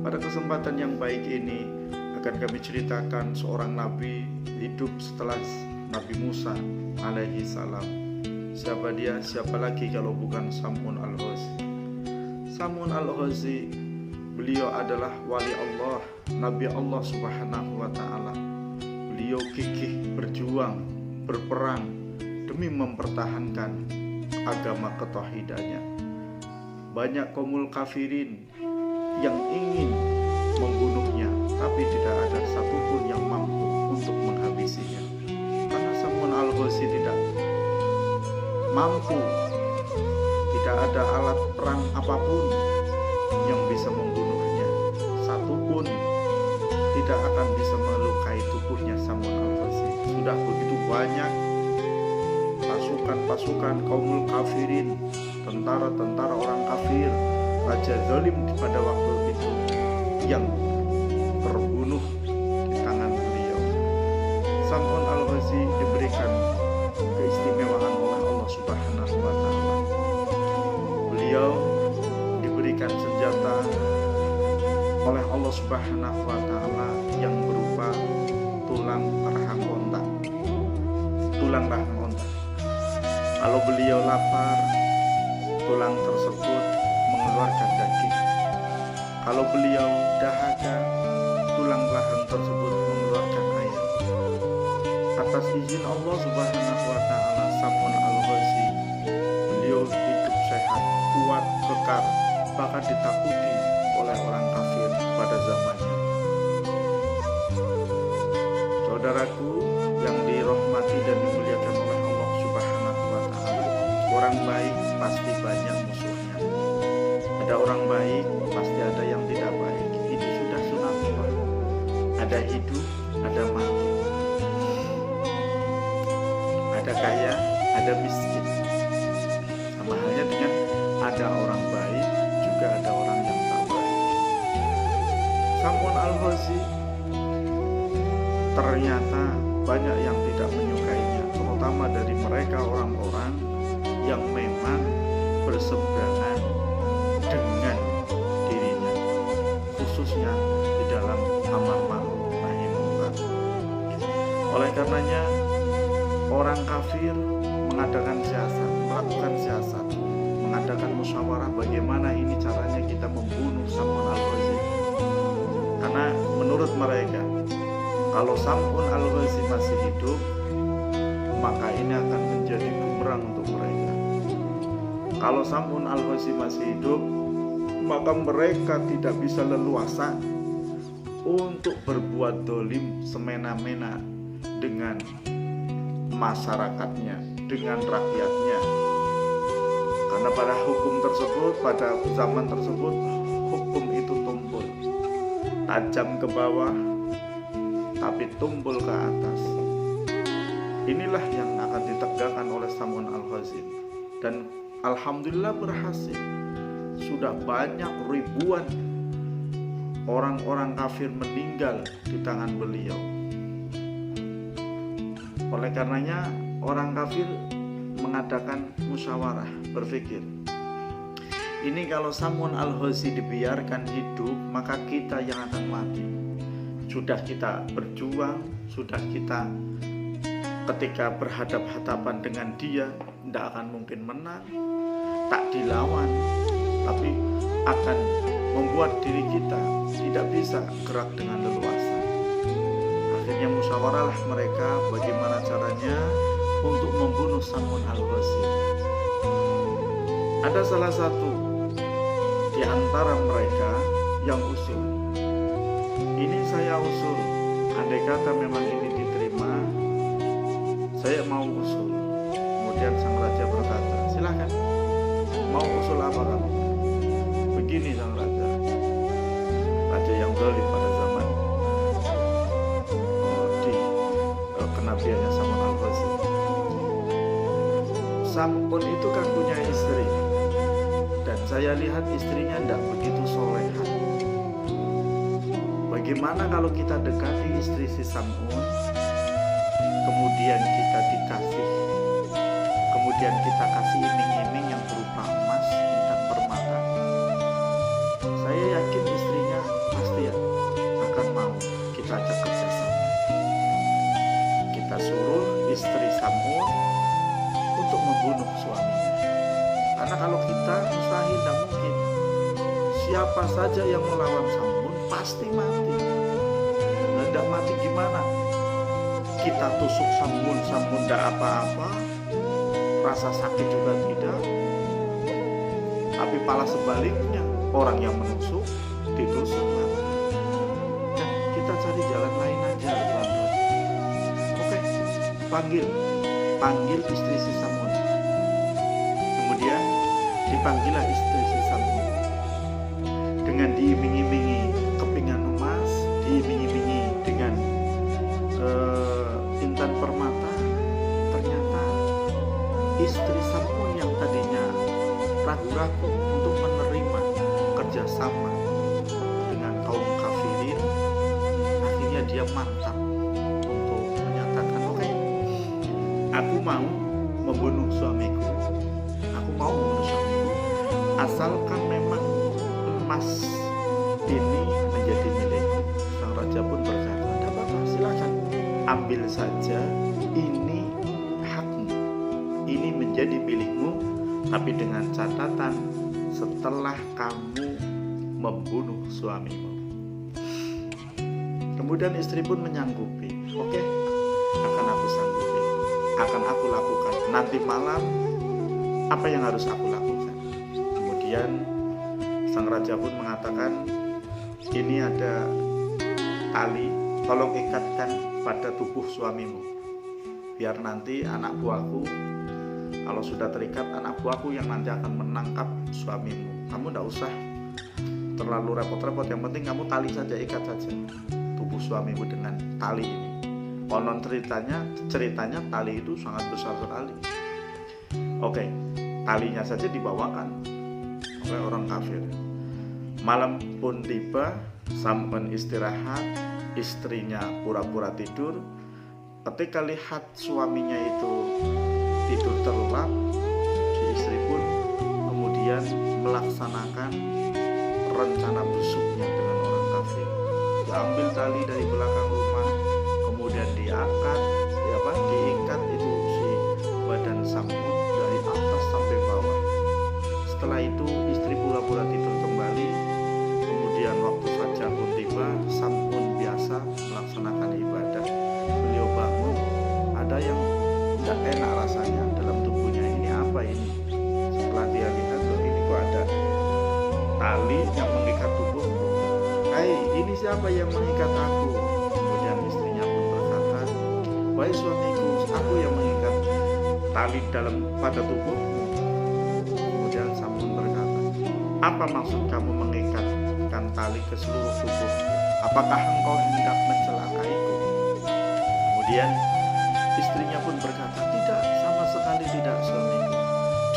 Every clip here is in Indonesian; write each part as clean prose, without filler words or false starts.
Pada kesempatan yang baik ini akan kami ceritakan seorang nabi hidup setelah Nabi Musa alaihi salam. Siapa dia? Siapa lagi kalau bukan Sam'un al-Ghazi. Sam'un al-Ghazi, beliau adalah wali Allah, Nabi Allah Subhanahu wa ta'ala. Beliau gigih berjuang, berperang demi mempertahankan agama ketauhidannya. Banyak kaumul kafirin yang ingin membunuhnya, tapi tidak ada satupun yang mampu untuk menghabisinya. Karena Sam'un al-Ghazi tidak mampu, tidak ada alat perang apapun yang bisa membunuhnya. Satupun tidak akan bisa melukai tubuhnya Sam'un al-Ghazi. Sudah begitu banyak pasukan kaumul kafirin, tentara-tentara orang kafir, raja zalim pada waktu itu yang terbunuh di tangan beliau. Sam'un al-Ghazi diberikan keistimewaan oleh Allah Subhanahu wa ta'ala. Beliau diberikan senjata oleh Allah Subhanahu wa ta'ala yang berupa tulang rahang onta. Kalau beliau lapar, tulang tersebut mengeluarkan daging. Kalau beliau dahaga, tulang rahang tersebut mengeluarkan air. Atas izin Allah Subhanahu wa ta'ala, Sam'un al-Ghazi, beliau hidup sehat, kuat, kekar, bahkan ditakuti oleh orang kafir pada zamannya. Saudaraku yang dirahmati dan dimuliakan oleh Allah Subhanahu wa ta'ala, orang baik pasti banyak musuhnya. Ada orang baik, pasti ada yang tidak baik. Ini sudah sunatullah. Ada hidup, ada mati. Ada kaya, ada miskin. Sama halnya dengan ada orang baik, juga ada orang yang tak baik. Sam'un al-Ghazi ternyata banyak yang tidak menyukainya, terutama dari mereka orang-orang yang memang berseberangan dengan dirinya, khususnya di dalam amar ma'ruf nahi munkar. Oleh karenanya orang kafir melakukan siasat, mengadakan musyawarah bagaimana ini caranya kita membunuh Sam'un al-Ghazi. Karena menurut mereka, kalau Sam'un al-Ghazi masih hidup, maka ini akan menjadi bumerang untuk mereka. Kalau Sam'un al-Ghazi masih hidup, maka mereka tidak bisa leluasa untuk berbuat dolim semena-mena dengan masyarakatnya, dengan rakyatnya. Karena pada hukum tersebut, pada zaman tersebut, hukum itu tumpul, tajam ke bawah tapi tumpul ke atas. Inilah yang akan ditegakkan oleh Sam'un al-Ghazi, dan alhamdulillah berhasil. Sudah banyak ribuan orang-orang kafir meninggal di tangan beliau. Oleh karenanya orang kafir mengadakan musyawarah, berpikir, ini kalau Sam'un al-Ghazi dibiarkan hidup, maka kita yang akan mati. Sudah kita berjuang, sudah kita ketika berhadap-hadapan dengan dia tidak akan mungkin menang, tak dilawan, tapi akan membuat diri kita tidak bisa gerak dengan leluasa. Akhirnya musyawarahlah mereka bagaimana caranya untuk membunuh Sam'un al-Ghazi. Ada salah satu di antara mereka yang usul, ini saya usul, andai kata memang ini diterima, saya mau usul. Kemudian sang raja berkata, silakan, mau usul apa kamu? Begini sang raja yang zalim pada zaman kenabiannya Sam'un al-Ghazi. Sam'un itu kan punya istri, dan saya lihat istrinya tidak begitu soleha. Bagaimana kalau kita dekati istri si Sam'un, kemudian kita dikasih, kemudian kita kasih iming-iming yang berupa emas, bintang permata. Saya yakin istrinya siapa saja yang melawan Samun pasti mati. Nah, tidak mati gimana? Kita tusuk Samun tidak apa-apa, rasa sakit juga tidak. Tapi malah sebaliknya, orang yang menusuk ditusuk mati. Nah, kita cari jalan lain aja, teman-teman. Oke, panggil istri si Samun. Kemudian dipanggillah istri si Samun dengan diiming-imingi kepingan emas, diiming-imingi dengan intan permata. Ternyata istri Samun yang tadinya ragu-ragu untuk menerima kerjasama dengan kaum kafirin, akhirnya dia mantap untuk menyatakan, oke, aku mau membunuh suamiku, asalkan memang emas ini menjadi milikku. Sang raja pun berkata, tidak apa-apa, silakan ambil saja, ini hakmu, ini menjadi milikmu, tapi dengan catatan setelah kamu membunuh suamimu. Kemudian istri pun menyanggupi, oke, akan aku sanggupi, akan aku lakukan. Nanti malam apa yang harus aku lakukan? Kemudian sang raja pun mengatakan, ini ada tali, tolong ikatkan pada tubuh suamimu, biar nanti anak buahku, kalau sudah terikat, anak buahku yang nanti akan menangkap suamimu. Kamu tidak usah terlalu repot-repot, yang penting kamu tali saja, ikat saja tubuh suamimu dengan tali ini. Konon ceritanya tali itu sangat besar sekali. Oke, talinya saja dibawakan oleh orang kafir. Malam pun tiba, Samun istirahat, istrinya pura-pura tidur. Ketika lihat suaminya itu tidur terlelap, si istri pun kemudian melaksanakan rencana busuknya dengan orang kafir. Diambil tali dari belakang rumah, kemudian diikat itu si badan Samun dari atas sampai bawah. Setelah itu istri pura-pura tidur kembali. Kemudian waktu fajar pun tiba, Samun biasa melaksanakan ibadah. Beliau bangun, ada yang tidak enak rasanya dalam tubuhnya. Ini apa ini? Setelah dia lihat, ini kok ada tali yang mengikat tubuhku. Hai, ini siapa yang mengikat aku? Kemudian istrinya pun berkata, wahai suamiku, aku yang mengikat tali pada tubuhmu. Kemudian Samun berkata, apa maksud kamu mengikatkan tali ke seluruh tubuhku? Apakah engkau hendak mencelakaiku? Kemudian istrinya pun berkata, tidak, sama sekali tidak suamiku.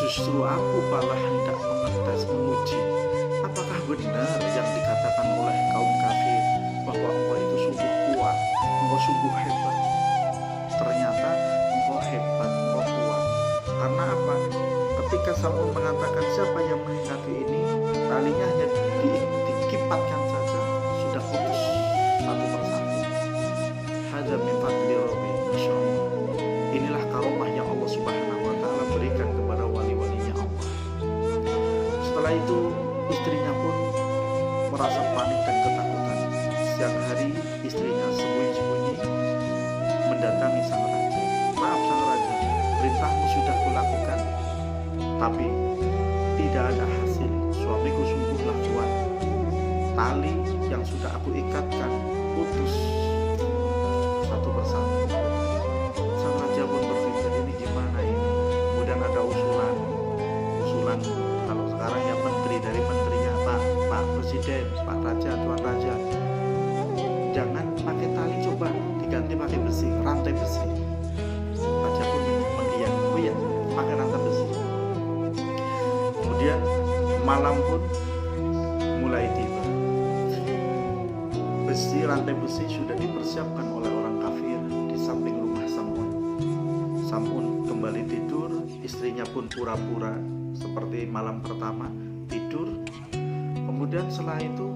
Justru aku malah hendak mengetes, menguji, apakah benar yang dikatakan oleh kaum kafir bahwa engkau itu sungguh kuat, engkau sungguh hebat. Ternyata engkau hebat, engkau kuat. Karena apa? Ketika Samun mengatakan siapa yang mengingati ini, talinya hanya dikipatkan saja, sudah putus satu persatu. Hadza min fadli rabbi, masya Allah. Inilah karomah yang Allah Subhanahu wa Ta'ala berikan kepada wali-walinya Allah. Setelah itu istrinya pun merasa panik dan ketakutan. Siang hari istrinya sembunyi-sembunyi mendatangi sang raja. Maaf sang raja, perintahmu sudah kulakukan, tapi tidak ada hasil. Suamiku sungguhlah kuat. Tali yang sudah aku ikatkan putus satu persatu. Sang raja pun berpikir, ini gimana ini? Kemudian ada usulan kalau sekarang ya menteri, dari menterinya Pak Presiden, Pak Raja, Tuan Raja, jangan pakai tali, coba diganti pakai besi, rantai besi. Raja pun mendiam, oh iya, pakai rantai besi. Kemudian malam pun mulai tiba. Rantai besi sudah dipersiapkan oleh orang kafir di samping rumah Samun. Samun kembali tidur, istrinya pun pura-pura seperti malam pertama tidur. Kemudian setelah itu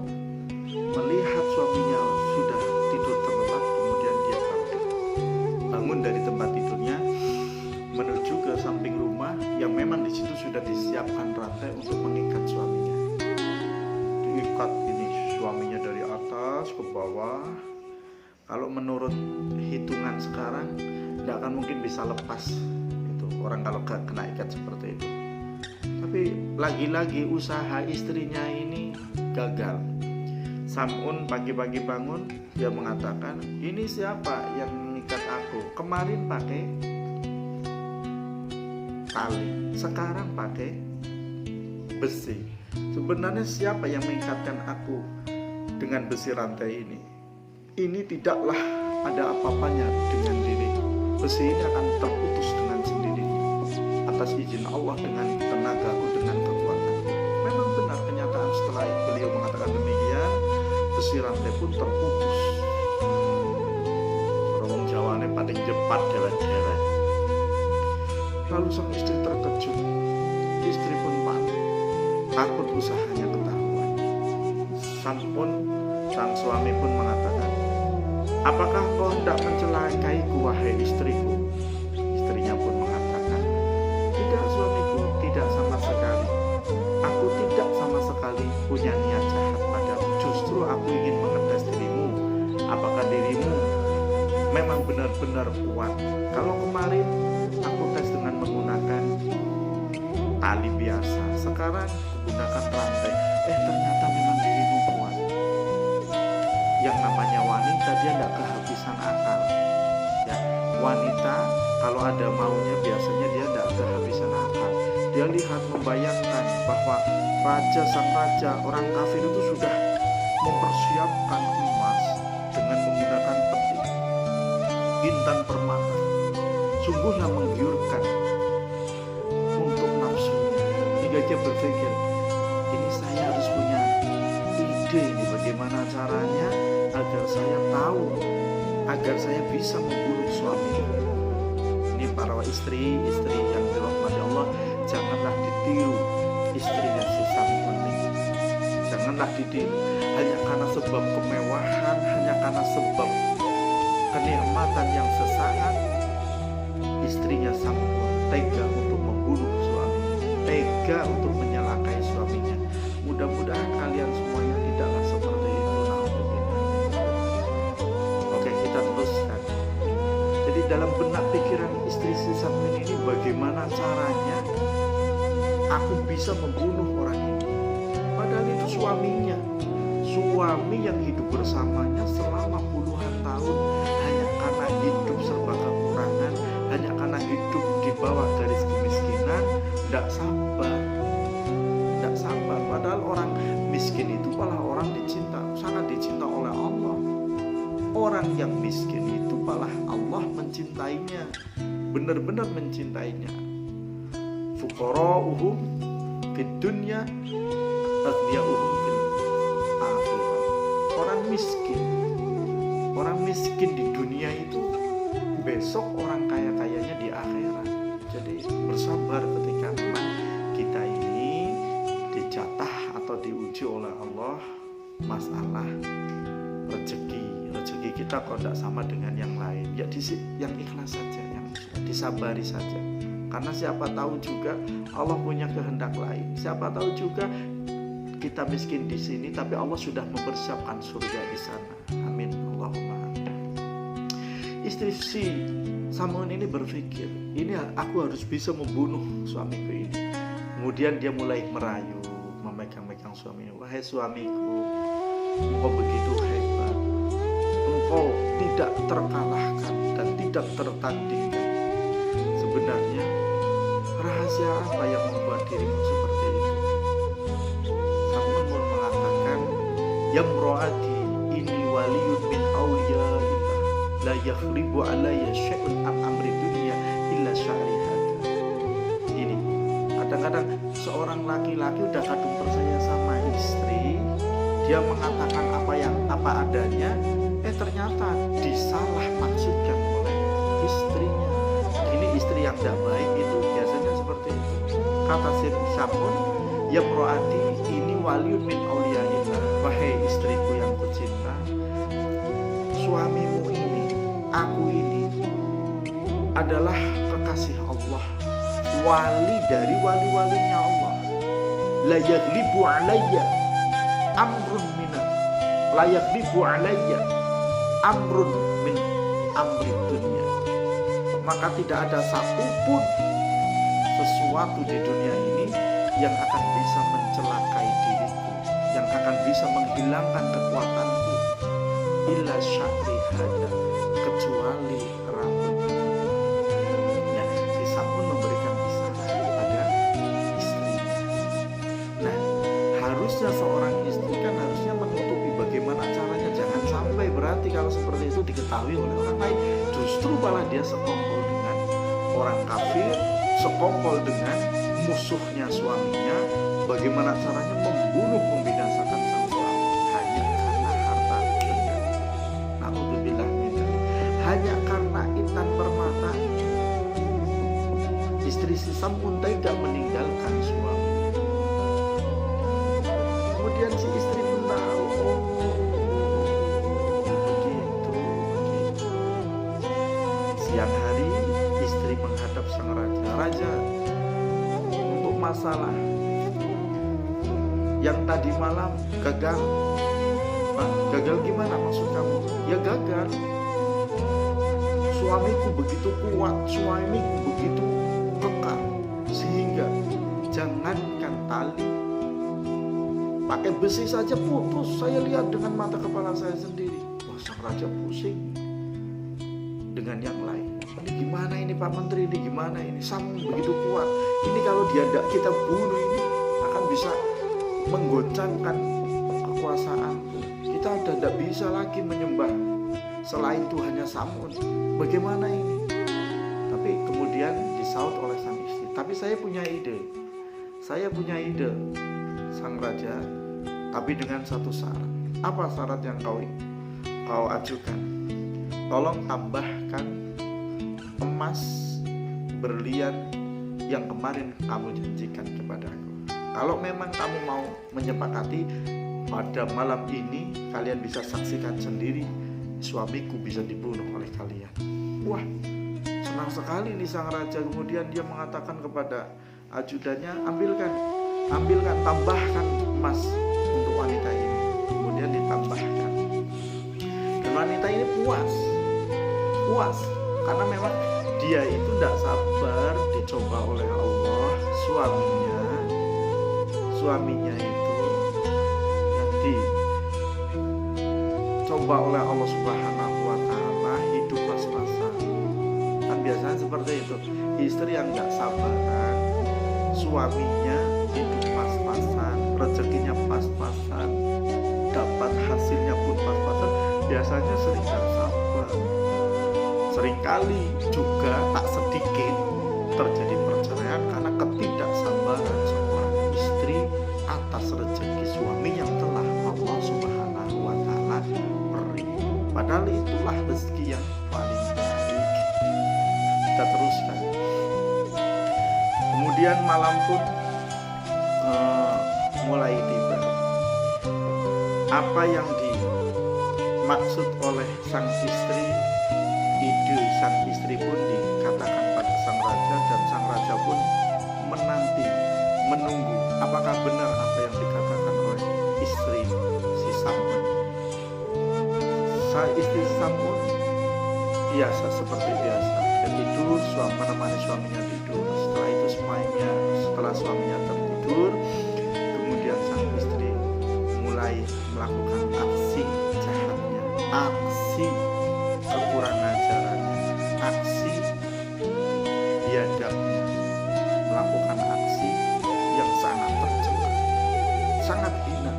melihat suaminya sudah tidur terlelap, kemudian dia bangun dari tempat tidurnya menuju ke samping rumah yang memang di situ sudah disiapkan rantai untuk mengikat suaminya. Diikat atas ke bawah. Kalau menurut hitungan sekarang tidak akan mungkin bisa lepas itu orang kalau gak kena ikat seperti itu. Tapi lagi-lagi usaha istrinya ini gagal. Sam'un pagi-pagi bangun, dia mengatakan, ini siapa yang mengikat aku? Kemarin pakai tali, sekarang pakai besi. Sebenarnya siapa yang mengikatkan aku dengan besi rantai ini? Ini tidaklah ada apa-apanya dengan diriku. Besi ini akan terputus dengan sendirinya atas izin Allah dengan tenagaku, dengan kekuatan. Memang benar kenyataan setelah beliau mengatakan demikian, besi rantai pun terputus. Orang Jawa ini paling cepat deret-deret. Lalu sang istri terkejut, istri pun panik, takut usahanya ketahuan. Sang suami pun mengatakan, apakah kau hendak mencelakaiku wahai istriku? Istrinya pun mengatakan, tidak suamiku, tidak sama sekali. Aku tidak sama sekali punya niat jahat padamu. Justru aku ingin mengetes dirimu. Apakah dirimu memang benar-benar kuat? Kalau kemarin aku tes dengan menggunakan tali biasa, sekarang menggunakan rantai. Ternyata memang dirimu kuat. Yang namanya wanita dia tidak kehabisan akal. Ya, wanita kalau ada maunya biasanya dia tidak kehabisan akal. Dia lihat membayangkan bahwa sang raja orang kafir itu sudah mempersiapkan emas dengan menggunakan peti, intan permata. Sungguh yang menggiurkan untuk nafsunya. Hingga dia berpikir, ini saya harus punya ide ini bagaimana caranya agar saya tahu, agar saya bisa membunuh suami. Ini para istri yang dirahmati Allah, janganlah ditiru istrinya si Sam'un ini. Janganlah ditiru hanya karena sebab kemewahan, hanya karena sebab kenikmatan yang sesaat. Istrinya Sam'un tega untuk membunuh suami, tega untuk menyalakai suaminya. Mudah-mudahan kalian semuanya tidaklah seperti itu. Oke, kita teruskan. Jadi dalam benak pikiran istri si Sam'un ini, bagaimana caranya aku bisa membunuh orang ini? Padahal itu suaminya, suami yang hidup bersamanya selama puluhan tahun, hanya karena hidup serba kekurangan, hanya karena hidup di bawah garis kemiskinan, tidak sabar. Padahal orang miskin itu malah orang sangat dicinta oleh Allah. Orang yang miskin itu malah Allah mencintainya, benar-benar mencintainya. Fuqara'uhum fid dunya, aghniya'uhum fil akhirah. Orang miskin di dunia itu besok orang kaya-kayanya di akhirat. Jadi bersabar ketika memang kita ini dijatah atau diuji oleh Allah masalah rezeki kita kok tidak sama dengan yang lain. Ya yang ikhlas saja, yang disabari saja. Karena siapa tahu juga Allah punya kehendak lain. Siapa tahu juga kita miskin di sini, tapi Allah sudah mempersiapkan surga di sana. Amin. Allahumma amin. Istri si Sam'un ini berpikir, ini aku harus bisa membunuh suamiku ini. Kemudian dia mulai merayu, memegang-megang suaminya. Wahai suamiku, engkau begitu hebat, engkau tidak terkalahkan dan tidak tertandingkan. Sebenarnya rahasia apa yang membuat dirimu seperti itu? Sam'un pun mengatakan, Yamro'ati ini waliyun min awliyaillah, la yakhlibu alayya syai'un am amri dunya illa sya'ri hada. Ini kadang-kadang seorang laki-laki udah kadung percaya sama istri, dia mengatakan apa adanya, ternyata disalah maksudkan oleh istrinya. Ini istri yang tidak baik itu biasanya seperti itu. Kata Sam'un, ya mro'ati ini waliyun min awliyaillah, wahai istriku yang kucinta, suamimu ini, aku ini adalah kekasih Allah, wali dari wali-walinya Allah. La yaghlibu alayya amrun minat la yaghlibu alayya amrun min amri dunia. Maka tidak ada satupun sesuatu di dunia ini yang akan bisa mencelakai diriku, yang akan bisa menghilangkan kekuatanku, illa sya'ri hada, kecuali rambut. Nah, si Sam'un memberikan isyarat pada istrinya. Nah, harusnya seorang istri kan harusnya menutupi bagaimana caranya. Jangan sampai berarti kalau seperti itu diketahui oleh orang lain, justru malah dia sekongkol dengan orang kafir, sekongkol dengan musuhnya suaminya, bagaimana caranya membunuh, membinasakan sang suami hanya karena harta benda. Na'udzubillah min dzalik. Hanya karena intan permata, istri si Sam'un tidak meninggalkan suami. Kemudian si istri pun tahu, begitu. Siang hari istri menghadap sang raja. Raja, untuk masalah yang tadi malam gagal. Gagal gimana maksud kamu? Ya gagal. Suamiku begitu kuat, suamiku begitu kekal, sehingga jangankan tali, pakai besi saja putus. Saya lihat dengan mata kepala saya sendiri. Wah, sang raja pusing dengan yang lain. Ini gimana ini Pak Menteri, ini gimana ini? Sam'un begitu kuat. Ini kalau dia tidak kita bunuh, ini akan bisa menggoncangkan kekuasaanku. Kita sudah tidak bisa lagi menyembah selain Tuhannya Sam'un. Bagaimana ini? Tapi kemudian disaut oleh sang istri. Tapi saya punya ide. Sang raja. Tapi dengan satu syarat. Apa syarat yang kau ajukan? Tolong tambahkan emas, berlian yang kemarin kamu janjikan kepadaku. Kalau memang kamu mau menyepakati, pada malam ini kalian bisa saksikan sendiri, suamiku bisa dibunuh oleh kalian. Wah, senang sekali nih sang raja. Kemudian dia mengatakan kepada ajudannya, ambilkan, tambahkan emas untuk wanita ini. Kemudian ditambahkan, dan wanita ini puas karena memang dia itu tidak sabar dicoba oleh Allah. Suaminya itu yang dicoba oleh Allah Subhanahu wa Ta'ala, hidup pas-pasan. Kan biasanya seperti itu, istri yang tidak sabaran, suaminya hidup pas-pasan, rezekinya pas-pasan, dapat hasilnya pun pas-pasan, biasanya sering tidak sabar. Seringkali juga tak sedikit terjadi perceraian karena ketidaksabaran seorang istri atas rezeki suami yang telah Allah Subhanahu wa Ta'ala beri. Padahal itulah rezeki yang paling baik. Kita teruskan. Kemudian malam pun mulai tiba. Apa yang dimaksud oleh sang istri, ide sang istri pun dikatakan pada sang raja, dan sang raja pun menunggu apakah benar apa yang dikatakan oleh istri si Sam'un. Istri Sam'un biasa, seperti biasa, dia tidur, menemani suaminya tidur. Setelah suaminya tertidur, kemudian sang istri mulai melakukan aksi jahatnya, aksi kekurang ajarannya, aksi biadabnya, melakukan aksi yang sangat tercela, sangat hina,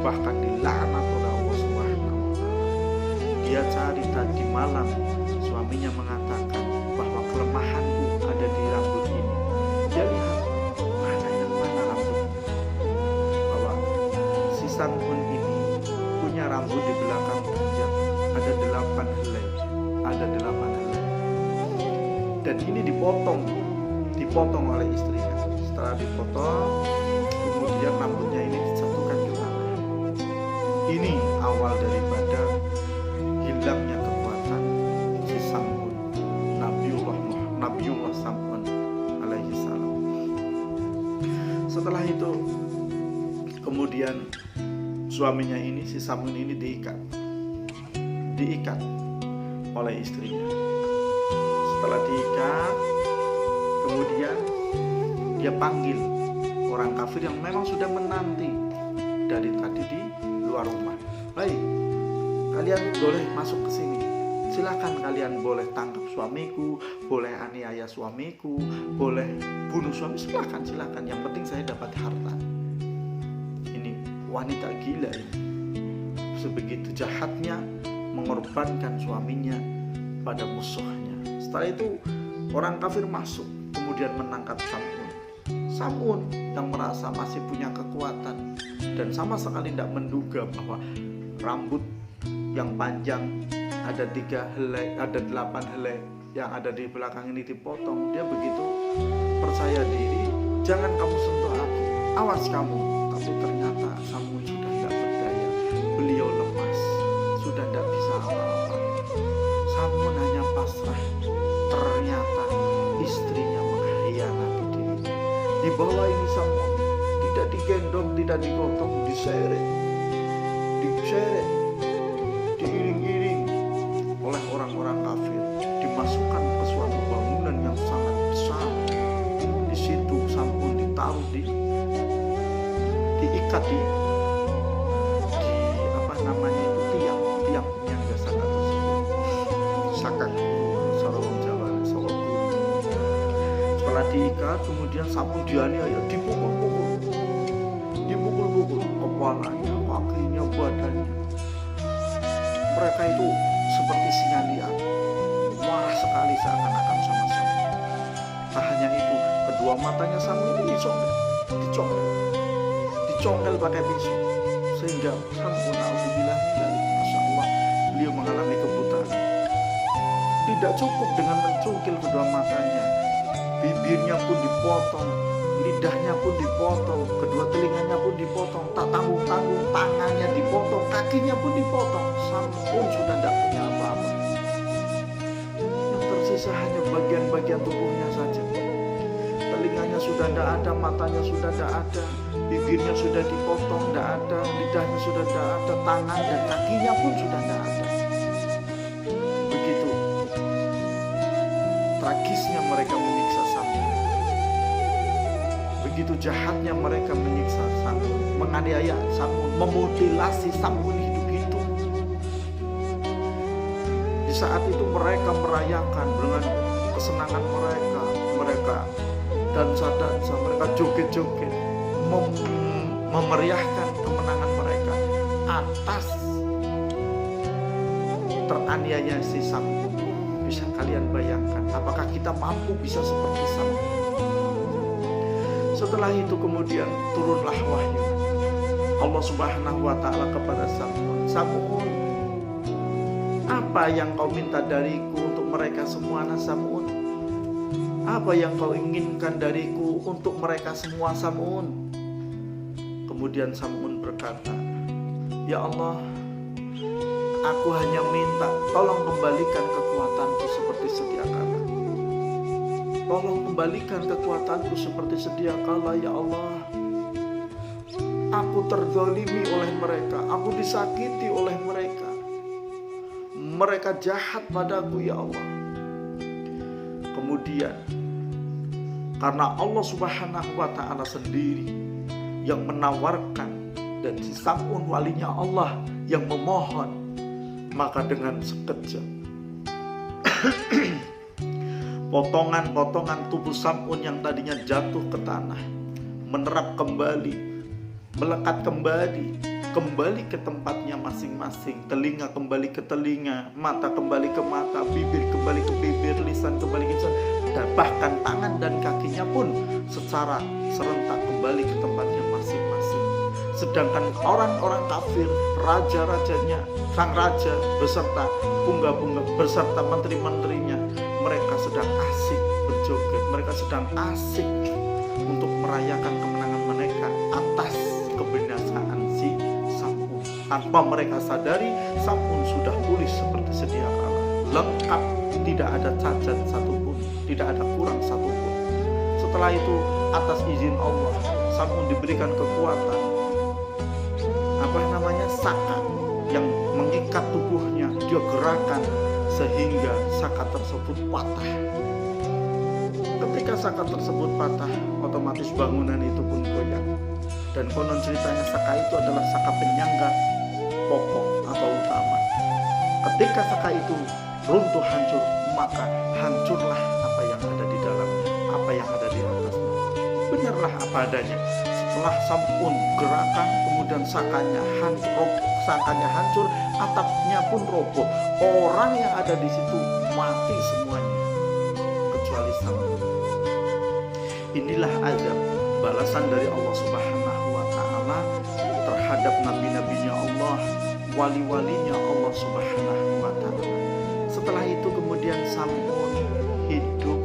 bahkan dilaknat oleh Allah Subhanahu wa Ta'ala. Dia cari tadi malam, suaminya mengatakan bahwa kelemahanku ada di rambut ini. Dia lihat mana rambutnya, bahwa si Sam'un ini punya rambut di belakang panjang, ada 8 helai. Dan ini dipotong oleh istrinya. Setelah dipotong, kemudian rambutnya ini dijatuhkan ke tanah. Ini awal daripada hilangnya kekuatan si Sam'un, Nabiullah Sam'un alaihi salam. Setelah itu kemudian suaminya ini, si Samun ini diikat oleh istrinya. Setelah diikat, kemudian dia panggil orang kafir yang memang sudah menanti dari tadi di luar rumah. Hai, kalian boleh masuk ke sini. Silakan, kalian boleh tangkap suamiku, boleh aniaya suamiku, boleh bunuh suami, silakan. Yang penting saya dapat harta. Ini wanita gila ini. Sebegitu jahatnya mengorbankan suaminya pada musuhnya. Setelah itu orang kafir masuk, kemudian menangkap Samun yang merasa masih punya kekuatan dan sama sekali tidak menduga bahwa rambut yang panjang ada 3 helai, ada 8 helai yang ada di belakang ini dipotong. Dia begitu percaya diri, jangan kamu sentuh aku, awas kamu. Tapi ternyata Samun sudah tidak berdaya, beliau lemas, sudah tidak bisa apa-apa. Samun hanya pasrah. Ternyata istrinya mengkhianati dirinya. Di bawah ini Samun tidak digendong, tidak digotong, diseret, diiring-iring oleh orang-orang kafir, dimasukkan ke suatu bangunan yang sangat besar. Di situ Samun ditaruh diikat di apa namanya itu tiang penyangga saka tersebut. Saka Sorong Jawa, Sorong. Setelah diikat, kemudian Samun dianiaya, dipukul kepalanya, kakinya, badannya. Mereka itu seperti singa liar, marah sekali seakan-akan sama Samun. Tak hanya itu, kedua matanya Samun ini dicongkel pakai pisau, sehingga Samun alhamdulillah, masya Allah, beliau mengalami kebutaan. Tidak cukup dengan mencungkil kedua matanya, bibirnya pun dipotong, lidahnya pun dipotong, kedua telinganya pun dipotong, tak tanggung-tanggung tangannya dipotong, kakinya pun dipotong. Samun sudah tidak punya apa-apa. Yang tersisa hanya bagian-bagian tubuhnya saja. Telinganya sudah tidak ada, matanya sudah tidak ada, bibirnya sudah dipotong, tidak ada, lidahnya sudah tidak ada, tangan dan kakinya pun sudah tidak ada. Begitu tragisnya mereka menyiksa Samun. Begitu jahatnya mereka menyiksa Samun, menganiaya Samun, memutilasi Samun hidup-hidup. Di saat itu mereka merayakan dengan kesenangan mereka dansa-dansa, mereka joget-joget, memeriahkan kemenangan mereka atas teraniaya si Samun. Bisa kalian bayangkan, apakah kita mampu bisa seperti Samun? Setelah itu kemudian turunlah wahyu Allah Subhanahu wa ta'ala kepada Samun. Samun, apa yang kau minta dariku untuk mereka semua, Samun? Apa yang kau inginkan dariku untuk mereka semua, Samun? Kemudian Samun berkata, ya Allah, aku hanya minta tolong kembalikan kekuatanku seperti sedia kala. Tolong kembalikan kekuatanku seperti sedia kala, ya Allah. Aku terzalimi oleh mereka, aku disakiti oleh mereka. Mereka jahat padaku, ya Allah. Kemudian karena Allah Subhanahu wa ta'ala sendiri yang menawarkan dan si Samun walinya Allah yang memohon, maka dengan sekejap potongan-potongan tubuh Samun yang tadinya jatuh ke tanah menerap kembali, melekat kembali ke tempatnya masing-masing. Telinga kembali ke telinga, mata kembali ke mata, bibir kembali ke bibir, lisan kembali ke lisan, dan bahkan tangan dan kakinya pun secara serentak kembali ke tempatnya masing-masing. Sedangkan orang-orang kafir, raja-rajanya, sang raja beserta punggah-punggah beserta menteri-menterinya, mereka sedang asik berjoget, mereka sedang asik untuk merayakan kemenangan mereka atas kebinasaan si Samun. Tanpa mereka sadari, Samun sudah pulih seperti sedia kala, lengkap, tidak ada cacat satupun, tidak ada kurang satupun. Setelah itu, atas izin Allah, Samun diberikan kekuatan saka yang mengikat tubuhnya, dia gerakan sehingga saka tersebut patah. Ketika saka tersebut patah, otomatis bangunan itu pun goyang. Dan konon ceritanya saka itu adalah saka penyangga pokok atau utama. Ketika saka itu runtuh hancur, maka hancurlah apa yang ada di dalamnya, apa yang ada di atasnya. Benarlah apa adanya. Setelah sampun gerakan, kemudian sakanya hancur, atapnya pun roboh. Orang yang ada di situ mati semuanya, kecuali Sam'un. Inilah azab, balasan dari Allah Subhanahu wa Ta'ala terhadap nabi-nabinya Allah, wali-walinya Allah Subhanahu wa Ta'ala. Setelah itu kemudian Sam'un hidup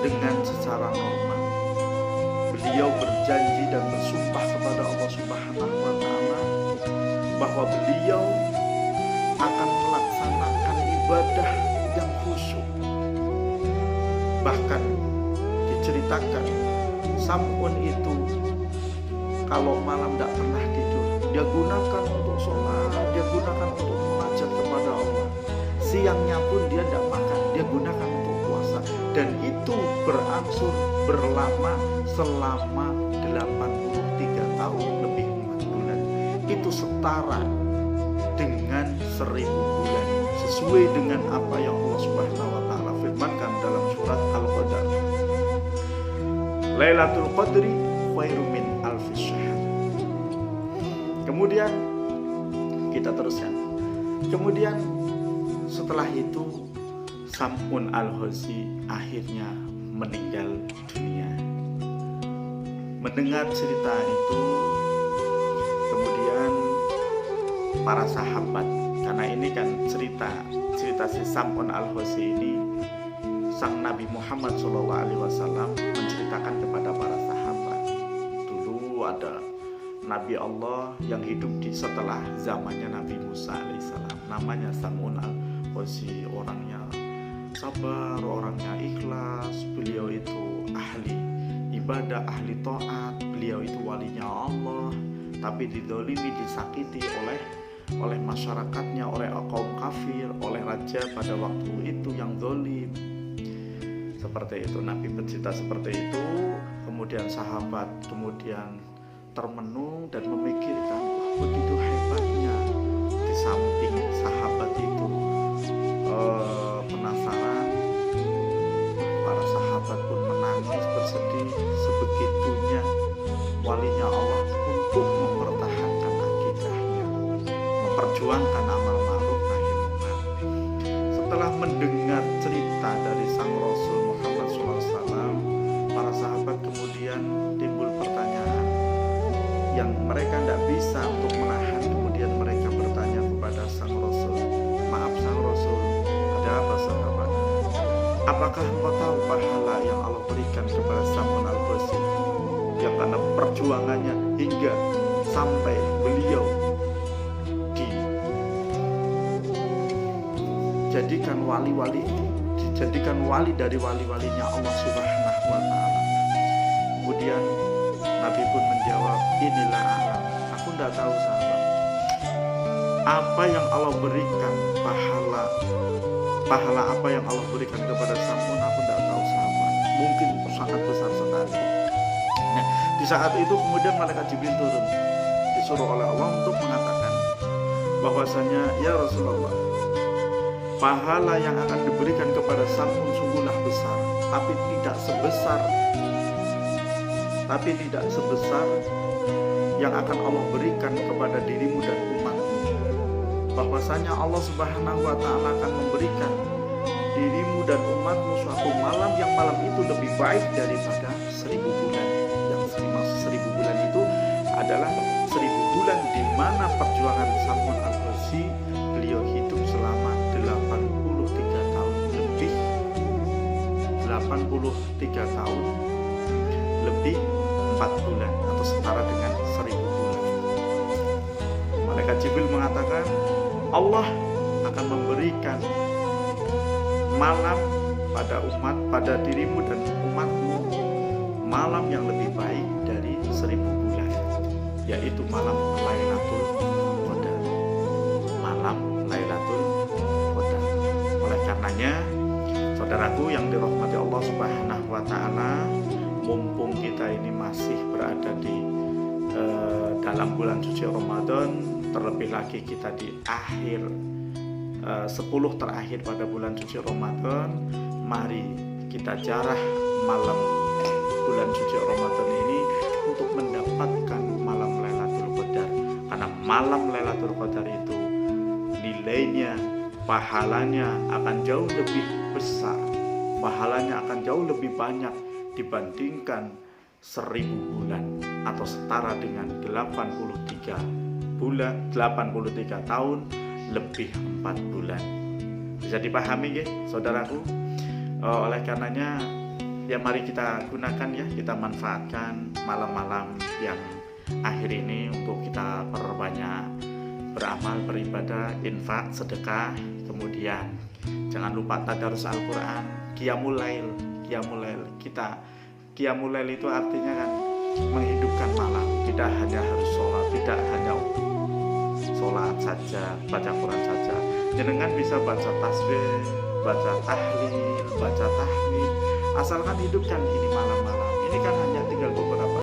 dengan secara normal. Beliau berjanji dan bersumpah kepada Allah Subhanahu wa Ta'ala bahwa beliau akan melaksanakan ibadah yang khusyuk. Bahkan diceritakan Sam'un itu kalau malam tidak pernah tidur, dia gunakan untuk sholat, dia gunakan untuk munajat kepada Allah. Siangnya pun dia tidak makan, dia gunakan untuk puasa. Dan itu berangsur berlama selama 83 tahun lebih 4 bulan. Itu setara dengan 1000 bulan, sesuai dengan apa yang Allah Subhanahu wa Ta'ala firmankan dalam surat Al-Qadar. Lailatul Qadri khairum min alfi syahr. Kemudian kita teruskan. Kemudian setelah itu Sam'un al-Ghazi akhirnya meninggal dunia. Mendengar cerita itu, kemudian para sahabat, karena ini kan cerita si Sam'un al-Ghazi ini, sang Nabi Muhammad SAW menceritakan kepada para sahabat. Dulu ada Nabi Allah yang hidup di setelah zamannya Nabi Musa alaihissalam, namanya Sam'un al-Ghazi. Orangnya sabar, orangnya ikhlas, beliau itu ahli ibadah, ahli taat, beliau itu walinya Allah, tapi didolimi, disakiti oleh masyarakatnya, oleh kaum kafir, oleh raja pada waktu itu yang dolim. Seperti itu, Nabi bercerita seperti itu. Kemudian sahabat kemudian termenung dan memikirkan, begitu hebatnya. Di samping sahabat itu penasaran, para sahabat pun menangis bersedih. Sebegitunya walinya Allah untuk mempertahankan akidahnya, memperjuangkan amal ma'ruf nahi munkar. Setelah mendengar cerita dari sang Rasul Muhammad SAW, para sahabat kemudian timbul pertanyaan yang mereka tidak bisa untuk menahan. Kemudian mereka bertanya kepada sang Rasul, maaf sang Rasul, ada apa sahabat? Apakah engkau tahu pahala yang Allah berikan kepada Sam'un al-Ghazi yang karena perjuangannya hingga sampai beliau dijadikan wali dari wali-walinya Allah Subhanahu wa Ta'ala. Kemudian Nabi pun menjawab, inilah alam, aku tidak tahu sahabat, apa yang Allah berikan, pahala apa yang Allah berikan kepada Sam'un, aku tidak tahu sahabat, mungkin sangat besar sekali. Nah, di saat itu kemudian malaikat Jibril turun, disuruh oleh Allah untuk mengatakan bahwasanya, ya Rasulullah, pahala yang akan diberikan kepada Sam'un sungguhlah besar, tapi tidak sebesar yang akan Allah berikan kepada dirimu dan umatmu. Bahwasanya Allah Subhanahu wa Ta'ala akan memberikan dirimu dan umatmu suatu malam yang malam itu lebih baik daripada 1000 bulan. Yang dimaksud 1000 bulan itu adalah 1000 bulan di mana perjuangan Sam'un al-Ghazi beliau hidup selama 83 tahun lebih, 83 tahun lebih 4 bulan atau setara dengan 1000 bulan. Malaikat Jibril mengatakan Allah akan memberikan malam pada dirimu dan umatmu malam yang lebih baik dari 1000 bulan. yaitu malam Lailatul Qadar. Malam Lailatul Qadar. Oleh karenanya, saudaraku yang dirahmati Allah Subhanahu wa taala, mumpung kita ini masih berada di dalam bulan suci Ramadan, terlebih lagi kita di akhir 10 terakhir pada bulan suci Ramadan, mari kita jarah malam bulan suci Ramadan ini untuk mendapatkan malam Lailatul Qadar. Karena malam Lailatul Qadar itu nilainya, pahalanya akan jauh lebih besar, pahalanya akan jauh lebih banyak dibandingkan 1000 bulan atau setara dengan 83 tahun lebih 4 bulan. Bisa dipahami ya saudaraku? Oleh karenanya ya mari kita gunakan ya, kita manfaatkan malam-malam yang akhir ini untuk kita perbanyak beramal, beribadah, infak, sedekah. Kemudian jangan lupa tadarus Al-Quran, qiyamul lail. Qiyamul lail itu artinya kan menghidupkan malam. Tidak hanya harus sholat, tidak hanya sholat saja, baca Quran saja. Jenengan bisa baca tasbih, baca tahlil, baca tahmid, asalkan hidupkan ini malam-malam. Ini kan hanya tinggal beberapa